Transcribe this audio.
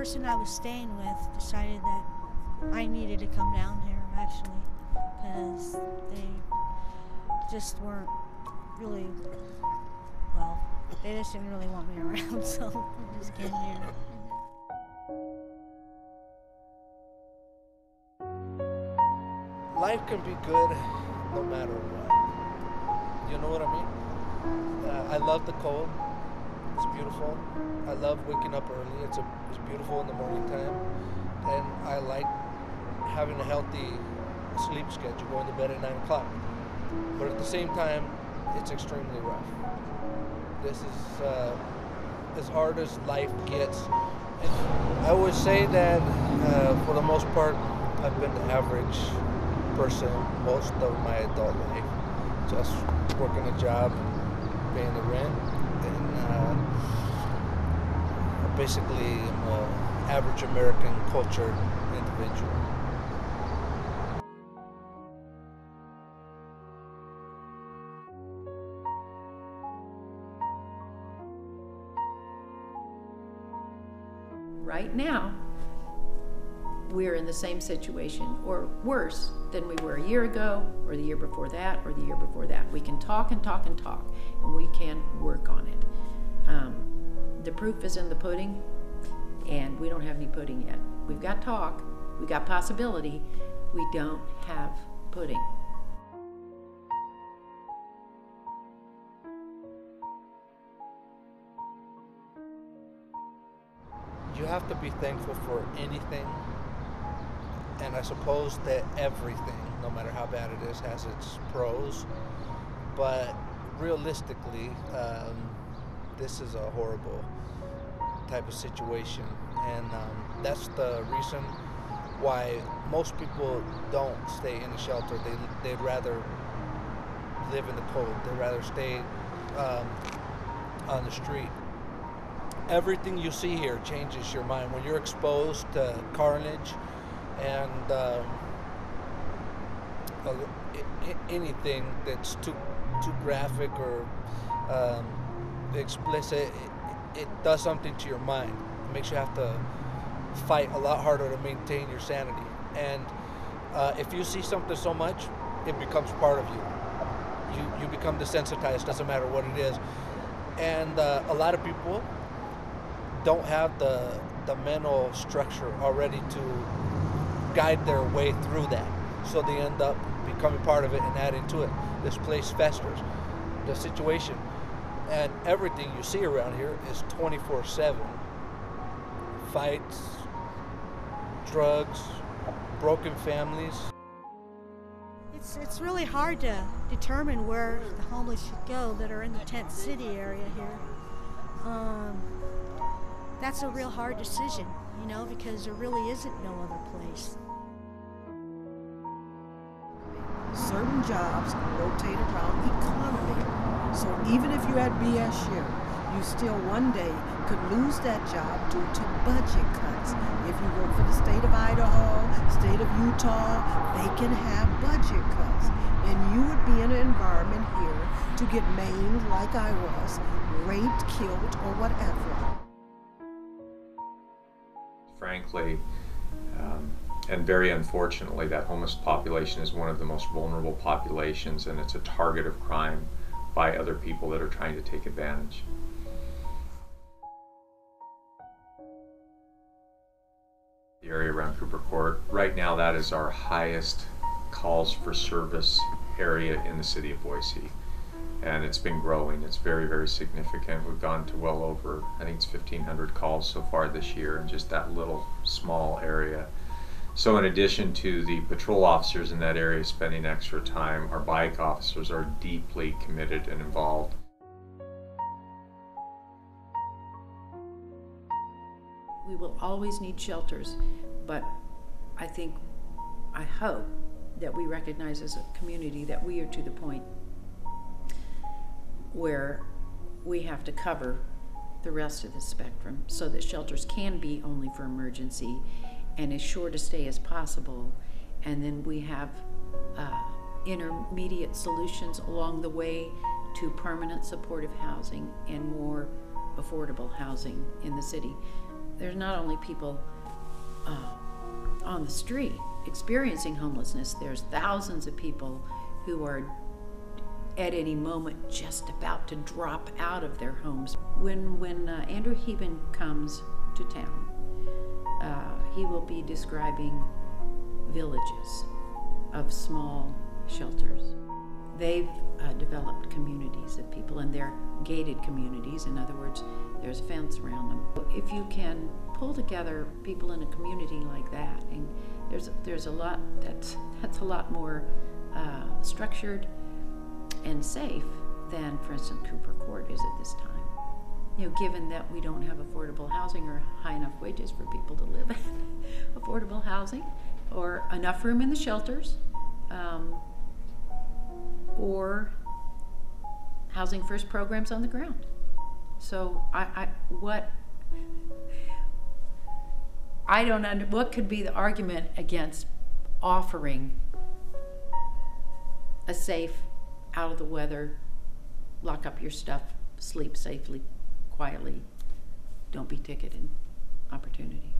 person I was staying with decided that I needed to come down here, actually, because they just weren't really, well, they just didn't really want me around, so I just came here. Life can be good no matter what. You know what I mean? I love the cold. It's beautiful. I love waking up early. It's beautiful in the morning time. And I like having a healthy sleep schedule, going to bed at 9 o'clock. But at the same time, it's extremely rough. This is as hard as life gets. I would say that for the most part, I've been the average person most of my adult life. Just working a job, paying the rent, and basically I'm an average American cultured individual. Right now, we're in the same situation, or worse than we were a year ago, or the year before that, or the year before that. We can talk and talk and talk, and we can work on it. The proof is in the pudding, and we don't have any pudding yet. We've got talk, we got possibility, we don't have pudding. You have to be thankful for anything, and I suppose that everything, no matter how bad it is, has its pros. But realistically, this is a horrible type of situation, and that's the reason why most people don't stay in a shelter. They'd rather live in the cold. They'd rather stay on the street. Everything you see here changes your mind when you're exposed to carnage and anything that's too graphic or explicit. It does something to your mind. It makes you have to fight a lot harder to maintain your sanity. And if you see something so much, it becomes part of you. You become desensitized. Doesn't matter what it is. And a lot of people don't have the mental structure already to guide their way through that. So they end up becoming part of it and adding to it. This place festers. The situation and everything you see around here is 24/7. Fights, drugs, broken families. It's really hard to determine where the homeless should go that are in the tent city area here. That's a real hard decision, you know, because there really isn't no other place. Certain jobs rotate around the economy. So even if you had BSU, you still one day could lose that job due to budget cuts. If you work for the state of Idaho, state of Utah, they can have budget cuts. And you would be in an environment here to get maimed like I was, raped, killed, or whatever. Frankly, and very unfortunately, that homeless population is one of the most vulnerable populations, and it's a target of crime by other people that are trying to take advantage. The area around Cooper Court, right now that is our highest calls for service area in the city of Boise. And it's been growing. It's very, very significant. We've gone to well over, I think it's 1,500 calls so far this year in just that little small area. So in addition to the patrol officers in that area spending extra time, our bike officers are deeply committed and involved. We will always need shelters, but I hope that we recognize as a community that we are to the point where we have to cover the rest of the spectrum so that shelters can be only for emergency and as short a stay as possible, and then we have intermediate solutions along the way to permanent supportive housing and more affordable housing in the city. there's not only people on the street experiencing homelessness, there's thousands of people who are at any moment just about to drop out of their homes. When Andrew Heben comes to town, he will be describing villages of small shelters. They've developed communities of people, and they're gated communities. In other words, there's a fence around them. If you can pull together people in a community like that, and there's a lot that's a lot more structured and safe than, for instance, Cooper Court is at this time. You know, given that we don't have affordable housing or high enough wages for people to live in affordable housing, or enough room in the shelters, or housing first programs on the ground. So what could be the argument against offering a safe, out of the weather, lock up your stuff, sleep safely, quietly, don't be ticketed opportunity?